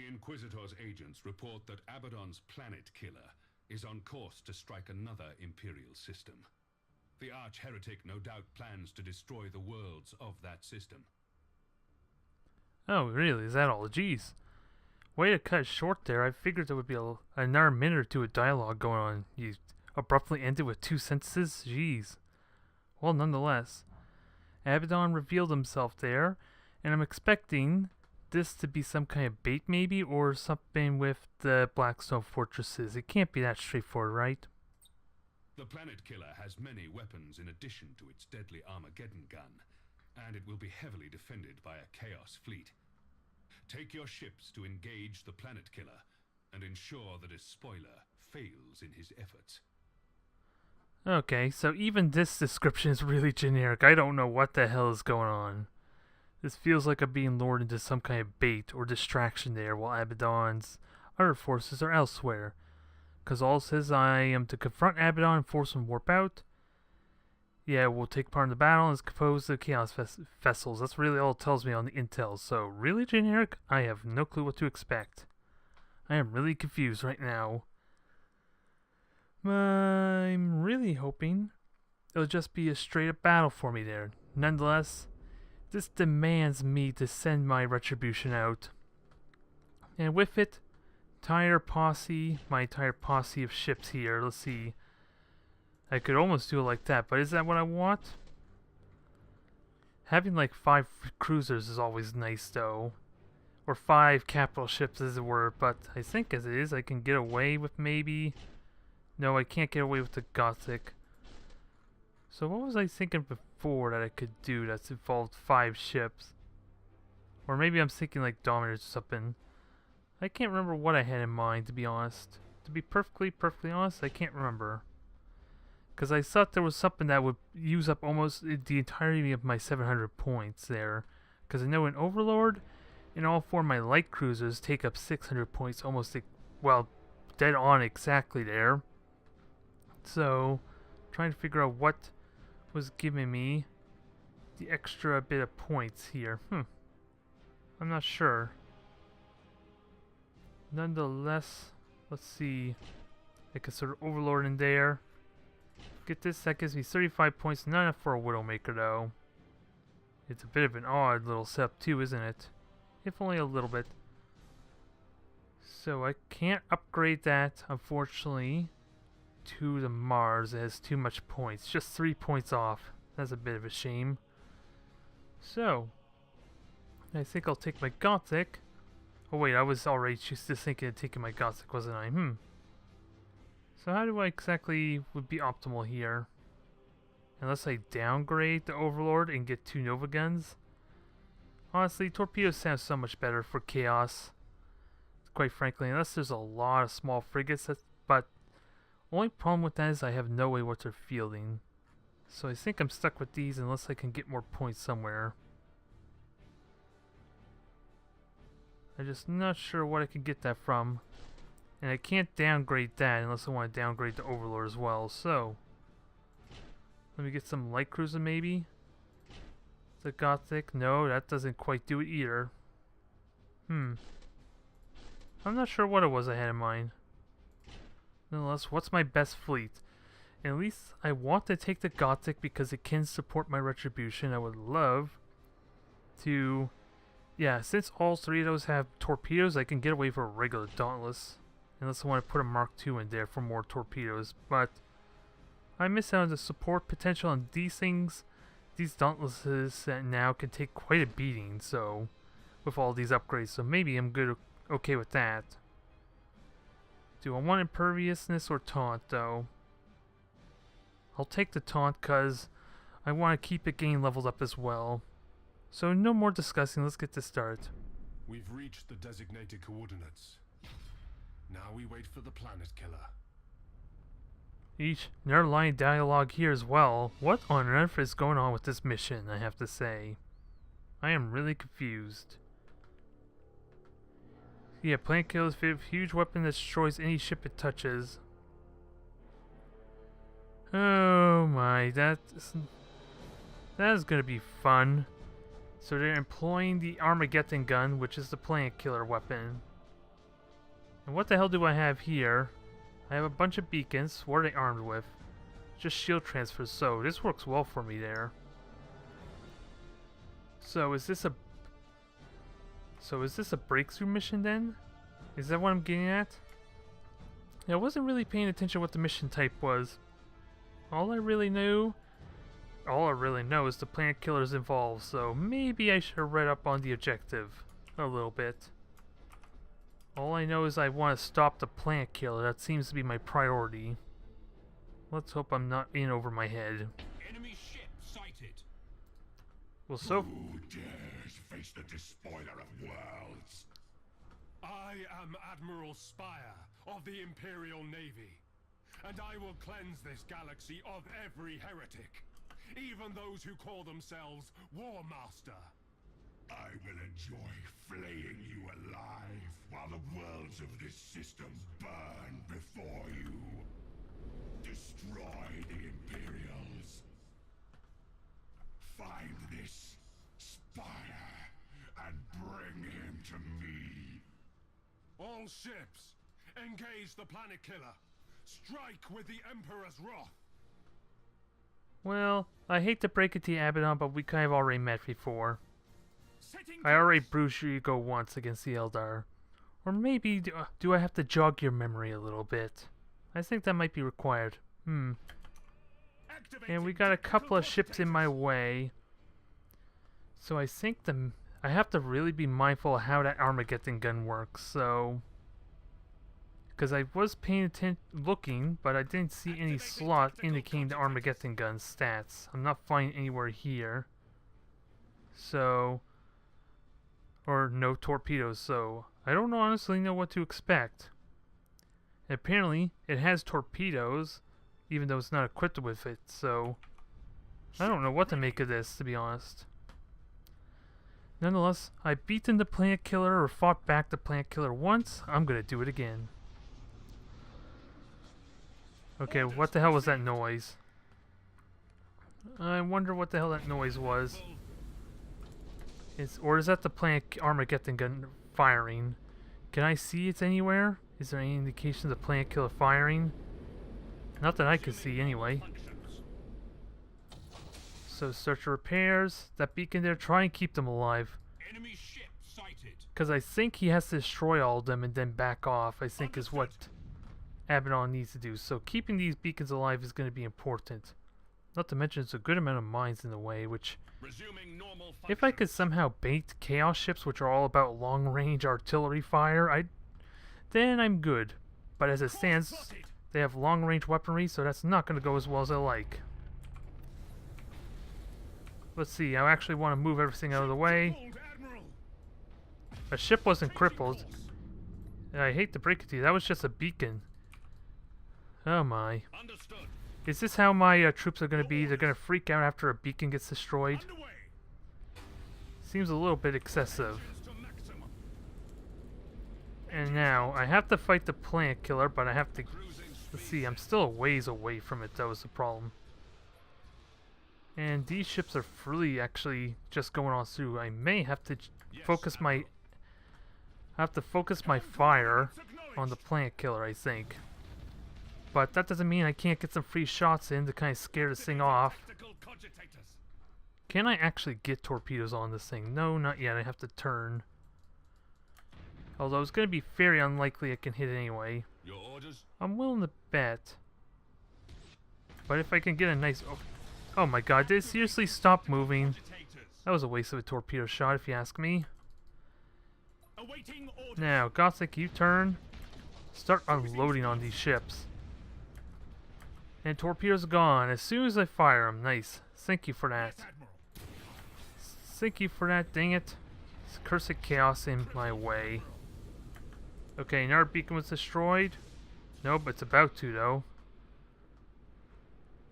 The Inquisitor's agents report that Abaddon's planet killer is on course to strike another Imperial system. The arch-heretic no doubt plans to destroy the worlds of that system. Oh, really? Is that all? Jeez. Way to cut it short there. I figured there would be another minute or two of dialogue going on. You abruptly ended with 2 sentences? Jeez. Well, nonetheless, Abaddon revealed himself there, and I'm expecting this to be some kind of bait maybe, or something with the Blackstone fortresses. It can't be that straightforward, right? The planet killer has many weapons in addition to its deadly Armageddon gun, and it will be heavily defended by a Chaos fleet. Take your ships to engage the planet killer and ensure that his spoiler fails in his efforts. Okay, so even this description is really generic. I don't know what the hell is going on. This feels like I'm being lured into some kind of bait or distraction there while Abaddon's other forces are elsewhere. Because all says I am to confront Abaddon and force him to warp out. Yeah, we'll take part in the battle and is composed of Chaos vessels. That's really all it tells me on the intel. So, really generic? I have no clue what to expect. I am really confused right now. I'm really hoping it'll just be a straight up battle for me there. Nonetheless, this demands me to send my retribution out. And with it, my entire posse of ships here. Let's see. I could almost do it like that, but is that what I want? Having like 5 cruisers is always nice though. Or 5 capital ships as it were, but I think as it is I can get away with maybe... No, I can't get away with the Gothic. So what was I thinking before that I could do that's involved 5 ships? Or maybe I'm thinking like Dominators or something. I can't remember what I had in mind, to be honest. To be perfectly honest, I can't remember. Because I thought there was something that would use up almost the entirety of my 700 points there. Because I know an Overlord and all 4 of my light cruisers take up 600 points almost, well, dead on exactly there. So, trying to figure out what was giving me the extra bit of points here. I'm not sure. Nonetheless, let's see. I can sort of Overlord in there. Get this, that gives me 35 points. Not enough for a Widowmaker though. It's a bit of an odd little setup too, isn't it? If only a little bit. So I can't upgrade that, unfortunately, to the Mars. It has too much points. Just 3 points off. That's a bit of a shame. So, I think I'll take my Gothic. Oh wait, I was already just thinking of taking my Gothic, wasn't I? So how do I exactly would be optimal here? Unless I downgrade the Overlord and get 2 Nova Guns? Honestly, torpedoes sound so much better for Chaos. Quite frankly, unless there's a lot of small frigates, but only problem with that is I have no way what they're fielding. So I think I'm stuck with these unless I can get more points somewhere. I'm just not sure what I can get that from. And I can't downgrade that unless I want to downgrade the Overlord as well. So, let me get some light cruiser maybe. The Gothic, no, that doesn't quite do it either. I'm not sure what it was I had in mind. Nonetheless, what's my best fleet? And at least I want to take the Gothic because it can support my retribution. I would love to... Yeah, since all 3 of those have torpedoes, I can get away for a regular Dauntless. Unless I want to put a Mark II in there for more torpedoes. But I miss out on the support potential on these things. These Dauntlesses that now can take quite a beating, so... With all these upgrades, so maybe I'm okay with that. Do I want Imperviousness or Taunt, though? I'll take the Taunt, because I want to keep it gain leveled up as well. So no more discussing, let's get this started. We've reached the designated coordinates. Now we wait for the planet killer. Each another line of dialogue here as well. What on earth is going on with this mission, I have to say. I am really confused. Yeah, planet killer is a huge weapon that destroys any ship it touches. Oh my, that is gonna be fun. So they're employing the Armageddon gun, which is the planet killer weapon. And what the hell do I have here? I have a bunch of beacons. What are they armed with? Just shield transfers, so this works well for me there. So is this a breakthrough mission then? Is that what I'm getting at? Yeah, I wasn't really paying attention what the mission type was. All I really know is the planet killer's involved, so maybe I should have read up on the objective a little bit. All I know is I want to stop the planet killer. That seems to be my priority. Let's hope I'm not in over my head. Enemy ship sighted. Well, so... Who dares face the despoiler of worlds? I am Admiral Spire of the Imperial Navy, and I will cleanse this galaxy of every heretic, even those who call themselves Warmaster. I will enjoy flaying you alive while the worlds of this system burn before you. Destroy the Imperials. Find this Spire and bring him to me. All ships, engage the planet killer. Strike with the Emperor's wrath. Well, I hate to break it to you, Abaddon, but we kind of already met before. I already bruised your ego once against the Eldar. Or maybe do I have to jog your memory a little bit? I think that might be required. And we got a couple of ships in my way. So I think I have to really be mindful of how that Armageddon gun works, so... Because I was paying attention, looking, but I didn't see any slot indicating the Armageddon gun stats. I'm not finding anywhere here. So... Or no torpedoes, so I don't honestly know what to expect. Apparently, it has torpedoes, even though it's not equipped with it, so I don't know what to make of this, to be honest. Nonetheless, I've beaten the planet killer or fought back the planet killer once. I'm gonna do it again. Okay, what the hell was that noise? I wonder what the hell that noise was. Or is that the planet Armageddon gun firing? Can I see it anywhere? Is there any indication of the planet killer firing? Not that I can see anyway. So search for repairs. That beacon there, try and keep them alive. Because I think he has to destroy all of them and then back off, I think is what Abaddon needs to do. So keeping these beacons alive is going to be important. Not to mention it's a good amount of mines in the way, which... If I could somehow bait Chaos ships, which are all about long-range artillery fire, then I'm good. But as it stands, they have long-range weaponry, so that's not going to go as well as I like. Let's see, I actually want to move everything out of the way. A ship wasn't crippled. And I hate to break it to you, that was just a beacon. Oh my. Is this how my troops are going to be? They're going to freak out after a beacon gets destroyed? Seems a little bit excessive. And now, I have to fight the planet killer, but I have to... Let's see, I'm still a ways away from it, that was the problem. And these ships are freely actually just going on through. I may have to focus my... I have to focus my fire on the planet killer, I think. But that doesn't mean I can't get some free shots in to kind of scare this thing off. Can I actually get torpedoes on this thing? No, not yet. I have to turn. Although it's going to be very unlikely I can hit it anyway. Your orders? I'm willing to bet. But if I can get a nice... Oh my god, did it seriously stop moving? That was a waste of a torpedo shot if you ask me. Now, Gothic, you turn. Start unloading on these ships. And torpedoes are gone as soon as I fire them. Nice. Thank you for that. Thank you for that, dang it. This cursed chaos in my way. Okay, another beacon was destroyed. Nope, it's about to though.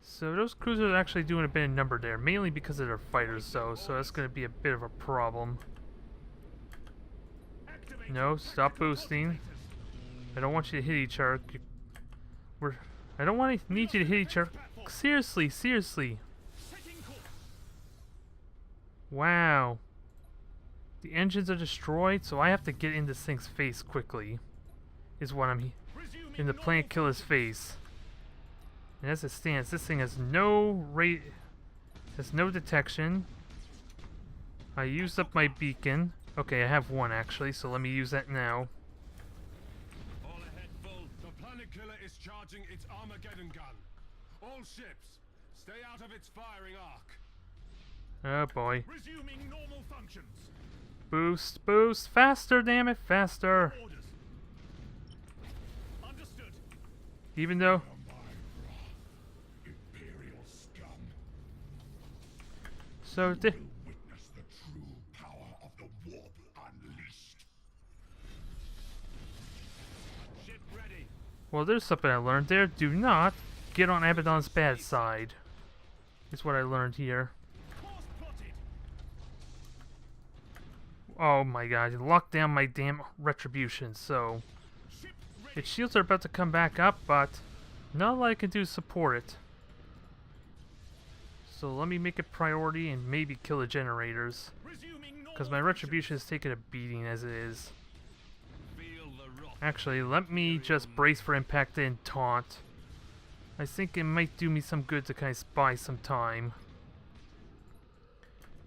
So those cruisers are actually doing a bit of number there, mainly because of their fighters though, so that's going to be a bit of a problem. No, stop boosting. I don't want you to hit each other. I don't need you to hit each other. Seriously, seriously. Wow. The engines are destroyed, so I have to get in this thing's face quickly. is what I'm in the planet killer's face. And as it stands, this thing has no detection. I used up my beacon. Okay, I have one actually, so let me use that now. All ahead, full. The planet killer is charging its Armageddon gun. All ships, stay out of its firing arc. Oh boy. Resuming normal functions. Boost, boost, faster, damn it, faster. Orders. Understood. Even though Imperial scum. so Witness the true power of the warp unleashed. Ship ready. well, there's something I learned there. Do not get on Abaddon's bad side. Is what I learned here. Course plotted. Oh my god, he locked down my damn retribution, so Ship ready. its shields are about to come back up, but not all I can do is support it. So let me make it priority and maybe kill the generators. Resuming normal Because my retribution is taking a beating as it is. Feel the wrath. Actually, let me just brace for impact and taunt. I think it might do me some good to kind of buy some time.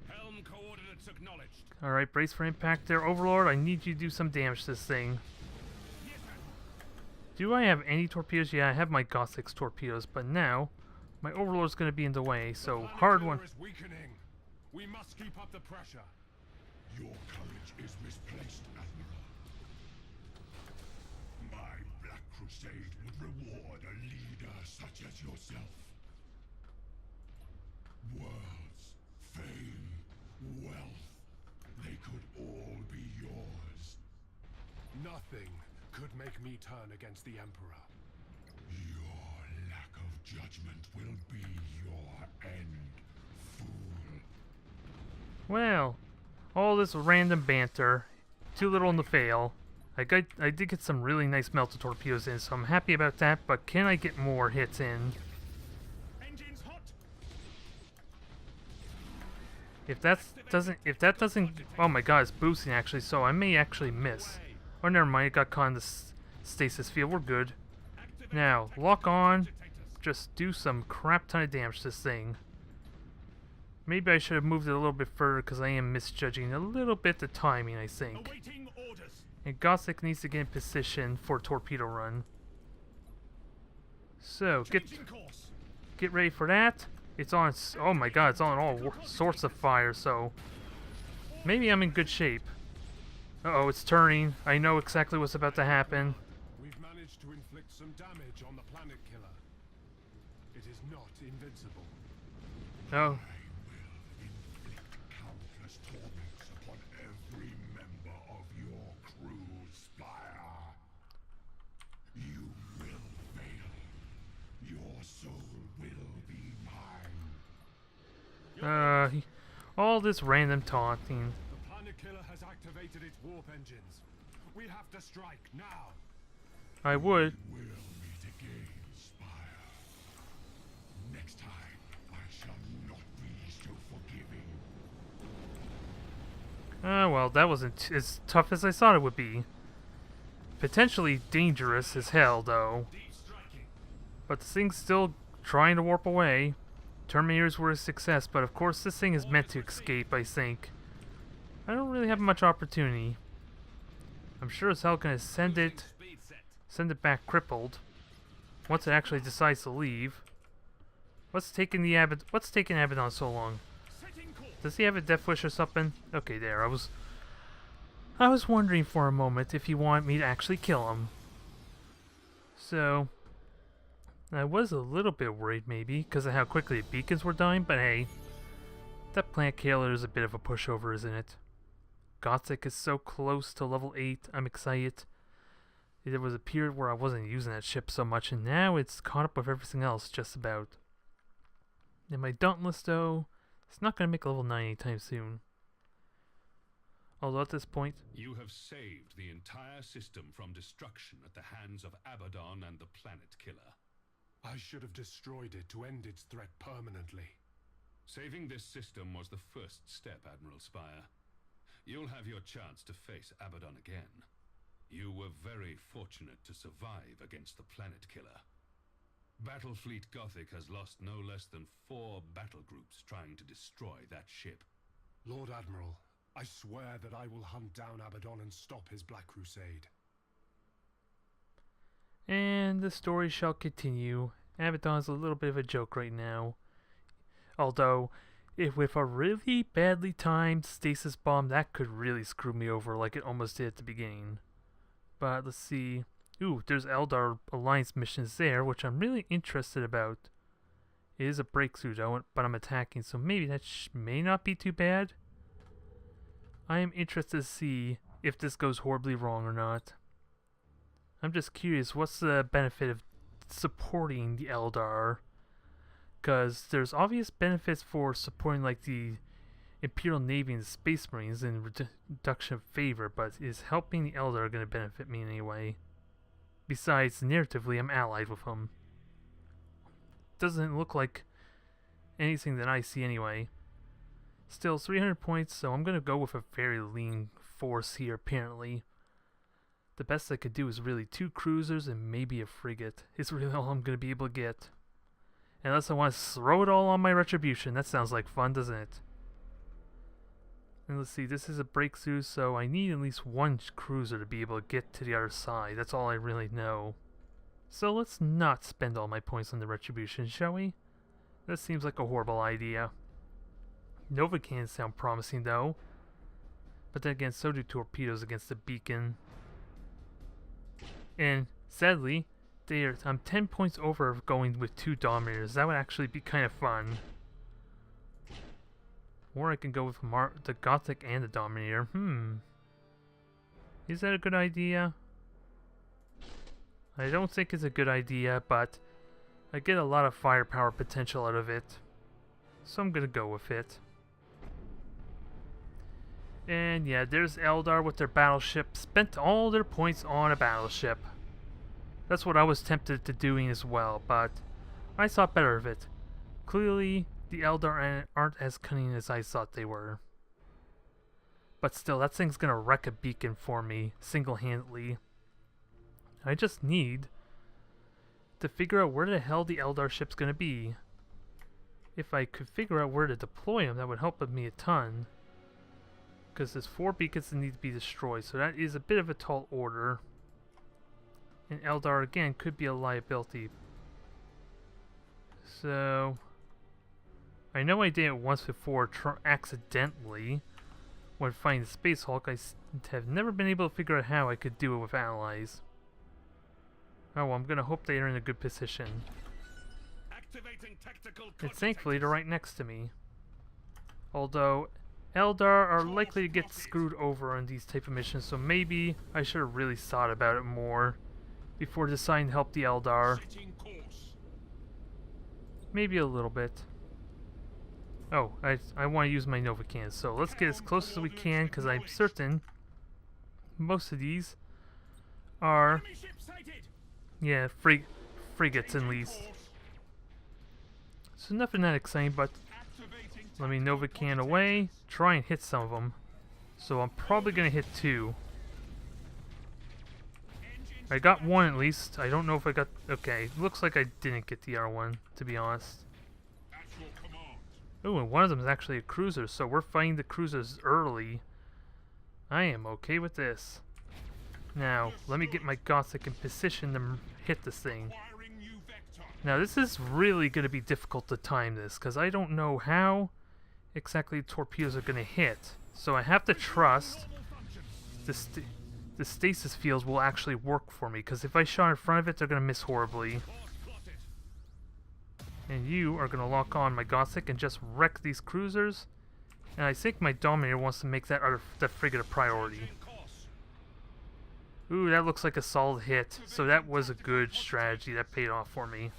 Helm coordinates acknowledged. Alright, brace for impact there. Overlord, I need you to do some damage to this thing. Yes, Admiral. Do I have any torpedoes? Yeah, I have my Gothic's torpedoes, but now my Overlord's going to be in the way, so Planet hard killer one. is weakening. We must keep up the pressure. Your courage is misplaced, Admiral. My Black Crusade would reward a leader such as yourself. Worlds, fame, wealth, they could all be yours. Nothing could make me turn against the Emperor. Your lack of judgment will be your end, fool. Well, all this random banter, too little to fail. I did get some really nice melted torpedoes in, so I'm happy about that, but can I get more hits in? Engines hot. If that doesn't, oh my god, it's boosting actually, so I may actually miss. Oh, never mind, it got caught in the stasis field, we're good. Now, lock on, just do some crap ton of damage to this thing. Maybe I should have moved it a little bit further because I am misjudging a little bit the timing, I think. Awaiting orders. And Gothic needs to get in position for a torpedo run. So, Changing course. get ready for that. It's on, oh my god, it's on all sorts of fire, so maybe I'm in good shape. Uh-oh, it's turning. I know exactly what's about to happen. We've managed to inflict some damage on the planet killer. It is not invincible. Oh, I will inflict countless torments upon every member of your crew, Spire. You will fail. Your soul will be mine. all this random taunting. The planet killer has activated its warp engines. We have to strike now. I would. We'll meet again, Spire. Next time, I shall not be so forgiving. Well, that wasn't as tough as I thought it would be. Potentially dangerous as hell, though. Deep striking. But the thing's still trying to warp away. Terminators were a success, but of course this thing is meant to escape, I think. I don't really have much opportunity. I'm sure as hell gonna send it back crippled. Once it actually decides to leave. What's taking Abaddon so long? Setting course. Does he have a death wish or something? Okay, there. I was wondering for a moment if he wanted me to actually kill him. So I was a little bit worried maybe because of how quickly the beacons were dying, but hey, that planet killer is a bit of a pushover, isn't it? Gothic is so close to level 8. I'm excited. There was a period where I wasn't using that ship so much, and now it's caught up with everything else just about. And my Dauntless, though, it's not going to make level 9 anytime soon. Although at this point, You have saved the entire system from destruction at the hands of Abaddon and the Planet Killer. I should have destroyed it to end its threat permanently. Saving this system was the first step, Admiral Spire. You'll have your chance to face Abaddon again. You were very fortunate to survive against the planet killer. Battlefleet Gothic has lost no less than 4 battle groups trying to destroy that ship. Lord Admiral, I swear that I will hunt down Abaddon and stop his Black Crusade. And the story shall continue. Abaddon's a little bit of a joke right now. Although, if with a really badly timed stasis bomb, that could really screw me over like it almost did at the beginning. But let's see. Ooh, there's Eldar Alliance missions there, which I'm really interested about. It is a breakthrough though, but I'm attacking, so maybe that may not be too bad. I am interested to see if this goes horribly wrong or not. I'm just curious, what's the benefit of supporting the Eldar? Because there's obvious benefits for supporting like the Imperial Navy and the Space Marines in reduction of favor, but is helping the Eldar going to benefit me in any way? Besides, narratively, I'm allied with them. Doesn't look like anything that I see anyway. Still, 300 points, so I'm going to go with a very lean force here, apparently. The best I could do is really 2 cruisers and maybe a frigate. It's really all I'm going to be able to get. Unless I want to throw it all on my Retribution. That sounds like fun, doesn't it? And let's see, this is a breakthrough, so I need at least 1 cruiser to be able to get to the other side. That's all I really know. So let's not spend all my points on the Retribution, shall we? That seems like a horrible idea. Nova cannons sound promising, though. But then again, so do torpedoes against the beacon. And sadly, I'm 10 points over of going with 2 Dominators. That would actually be kind of fun. Or I can go with the Gothic and the Dominator. Is that a good idea? I don't think it's a good idea, but I get a lot of firepower potential out of it. So I'm gonna go with it. And yeah, there's Eldar with their battleship. Spent all their points on a battleship. That's what I was tempted to doing as well, but I thought better of it. Clearly, the Eldar aren't as cunning as I thought they were. But still, that thing's gonna wreck a beacon for me, single-handedly. I just need to figure out where the hell the Eldar ship's gonna be. If I could figure out where to deploy them, that would help me a ton. Because there's 4 beacons that need to be destroyed, so that is a bit of a tall order. And Eldar, again, could be a liability. So I know I did it once before accidentally when fighting the Space Hulk. I have never been able to figure out how I could do it with allies. Oh, well, I'm going to hope they are in a good position. And thankfully they're right next to me. Although Eldar are likely to get screwed over on these type of missions, so maybe I should have really thought about it more before deciding to help the Eldar. Maybe a little bit. Oh, I want to use my Nova cannons, so let's get as close as we can, because I'm certain most of these are, yeah, frigates at least. So nothing that exciting, but let me Nova cannon away, try and hit some of them. So I'm probably going to hit 2. I got 1 at least. I don't know if I got... Okay, looks like I didn't get the other one, to be honest. Oh, and one of them is actually a cruiser, so we're fighting the cruisers early. I am okay with this. Now, let me get my Gothic in position to hit this thing. Now, this is really going to be difficult to time this, because I don't know how exactly torpedoes are going to hit. So I have to trust the stasis fields will actually work for me, because if I shot in front of it, they're going to miss horribly. And you are going to lock on my Gothic and just wreck these cruisers. And I think my Dominator wants to make that frigate a priority. Ooh, that looks like a solid hit. So that was a good strategy. That paid off for me.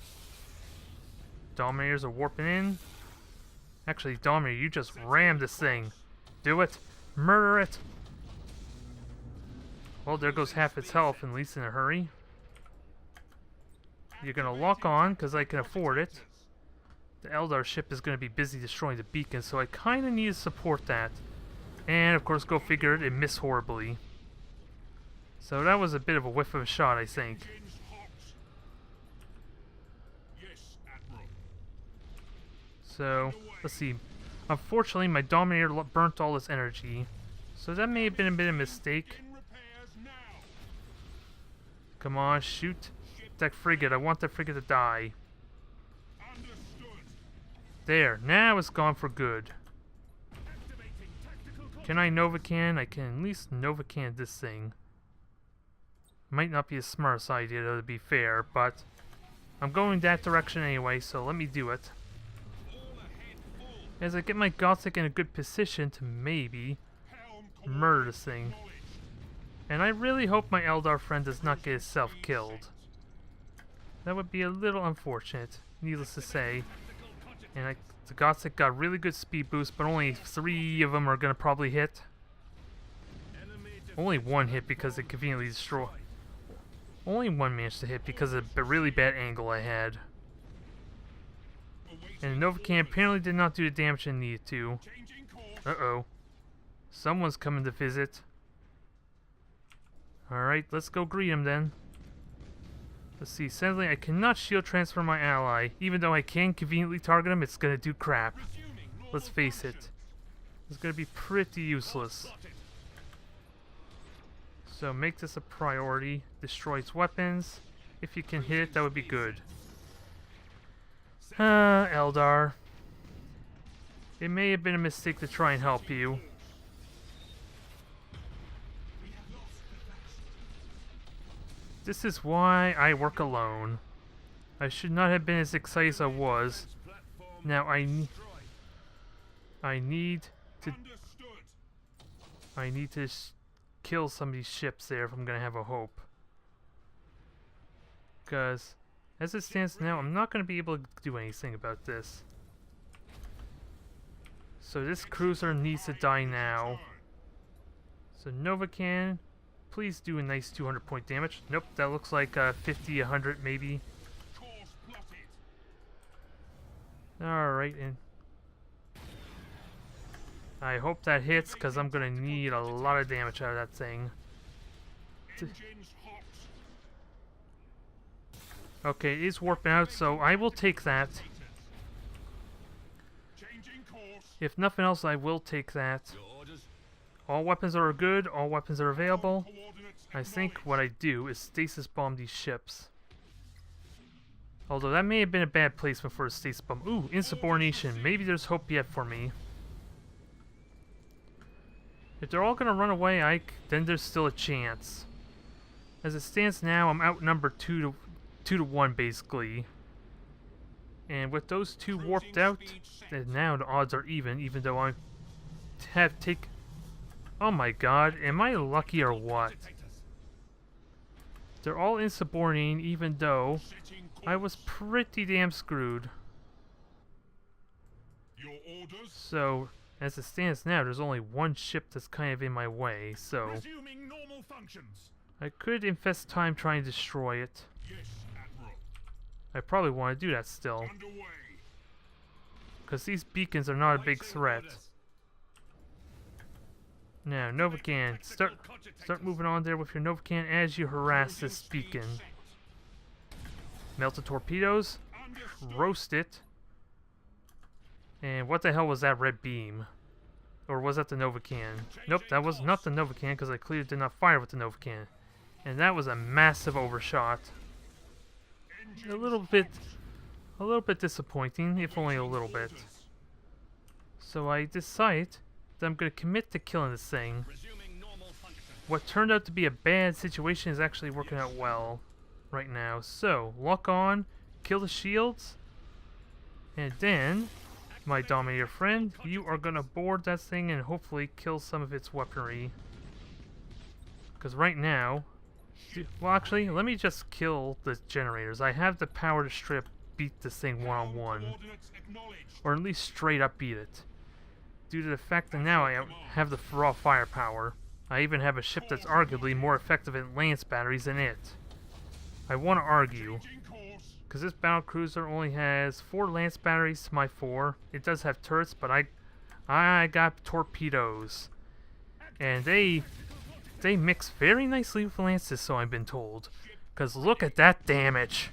Dominators are warping in. Actually, Dominator, you just rammed this thing. Do it. Murder it. Well, there goes half its health, at least in a hurry. You're going to lock on, because I can afford it. The Eldar ship is going to be busy destroying the beacon, so I kind of need to support that. And, of course, go figure it missed horribly. So that was a bit of a whiff of a shot, I think. Engines hot. Yes, Admiral. So, let's see. Unfortunately, my Dominator burnt all its energy. So that may have been a bit of a mistake. In repairs now. Come on, shoot that frigate. I want that frigate to die. Understood. There, now it's gone for good. Activating tactical Can I Novacan? I can at least Novacan this thing. Might not be the smartest idea, though, to be fair, but I'm going that direction anyway, so let me do it. As I get my Gothic in a good position to maybe murder this thing. And I really hope my Eldar friend does not get himself killed. That would be a little unfortunate, needless to say. And the Gothic got really good speed boost, but only 3 of them are going to probably hit. Only 1 hit because it conveniently destroyed. Only 1 managed to hit because of a really bad angle I had. And the Novacan apparently did not do the damage it needed to. Uh-oh. Someone's coming to visit. Alright, let's go greet him then. Let's see, sadly I cannot shield transfer my ally. Even though I can conveniently target him, it's gonna do crap. Let's face it. It's gonna be pretty useless. So make this a priority. Destroy its weapons. If you can hit it, that would be good. Eldar. It may have been a mistake to try and help you. This is why I work alone. I should not have been as excited as I was. Now I need to kill some of these ships there if I'm gonna have a hope. Because as it stands now, I'm not gonna be able to do anything about this. So this cruiser needs to die now. So Novacan, please do a nice 200 point damage. Nope, that looks like 50, 100 maybe. Alright, and I hope that hits, because I'm going to need a lot of damage out of that thing. Okay, it is warping out, so I will take that. If nothing else, I will take that. All weapons are good, all weapons are available. I think what I do is stasis bomb these ships. Although that may have been a bad placement for a stasis bomb. Ooh, insubordination. Maybe there's hope yet for me. If they're all gonna run away, then there's still a chance. As it stands now, I'm outnumbered 2 to 1 basically. And with those 2 warped out, then now the odds are even though I have taken... Oh my god, am I lucky or what? They're all insubordinating, even though I was pretty damn screwed. So, as it stands now, there's only 1 ship that's kind of in my way, so I could invest time trying to destroy it. I probably want to do that still, because these beacons are not a big threat. Now, Novacan, start moving on there with your Novacan as you harass this beacon. Melt the torpedoes, roast it. And what the hell was that red beam? Or was that the Novacan? Nope, that was not the Novacan, because I clearly did not fire with the Novacan. And that was a massive overshot. A little bit disappointing, if only a little bit. So I decide that I'm going to commit to killing this thing. What turned out to be a bad situation is actually working out well right now. So, lock on, kill the shields, and then, my Dominator friend, you are going to board that thing and hopefully kill some of its weaponry. Because right now... Well, actually, let me just kill the generators. I have the power to straight up beat this thing one-on-one. Or at least straight up beat it. Due to the fact that now I have the raw firepower. I even have a ship that's arguably more effective at lance batteries than it. I want to argue, because this battlecruiser only has 4 lance batteries to my 4. It does have turrets, but I got torpedoes. And they they mix very nicely with lances, so I've been told. Because look at that damage.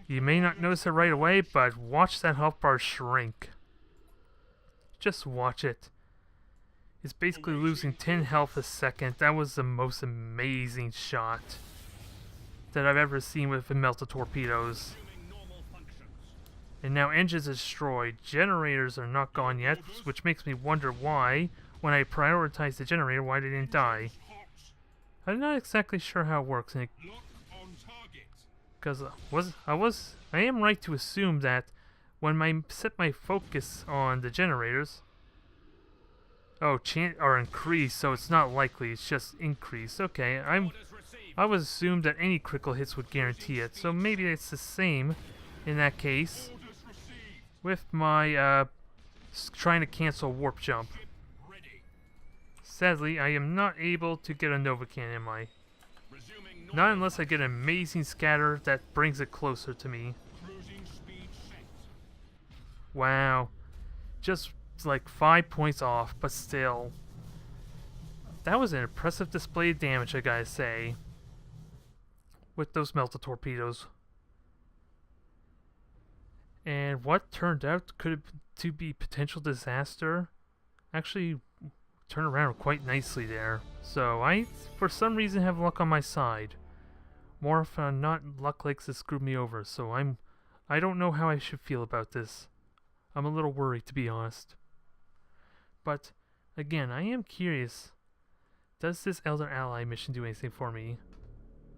You may not notice it right away, but watch that health bar shrink. Just watch it. It's basically losing 10 health a second. That was the most amazing shot that I've ever seen with the melted torpedoes. And now engines destroyed. Generators are not gone yet, which makes me wonder why, when I prioritize the generator, why they didn't die. I'm not exactly sure how it works, because I am right to assume that when I set my focus on the generators, chance are increased, so it's not likely, it's just increased. Okay, I would assume that any critical hits would guarantee it, so maybe it's the same in that case with my trying to cancel warp jump. Sadly, I am not able to get a Nova Cannon, am I? Not unless I get an amazing scatter that brings it closer to me. Wow. Just like 5 points off, but still. That was an impressive display of damage, I gotta say. With those melted torpedoes. And what turned out to be potential disaster actually turned around quite nicely there. So I, for some reason, have luck on my side. More often than not, luck likes to screw me over. So I don't know how I should feel about this. I'm a little worried, to be honest. But again, I am curious. Does this Elder Ally mission do anything for me?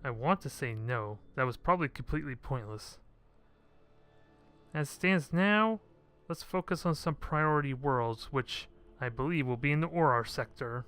I want to say no. That was probably completely pointless. As it stands now, let's focus on some priority worlds, which I believe will be in the Orar sector.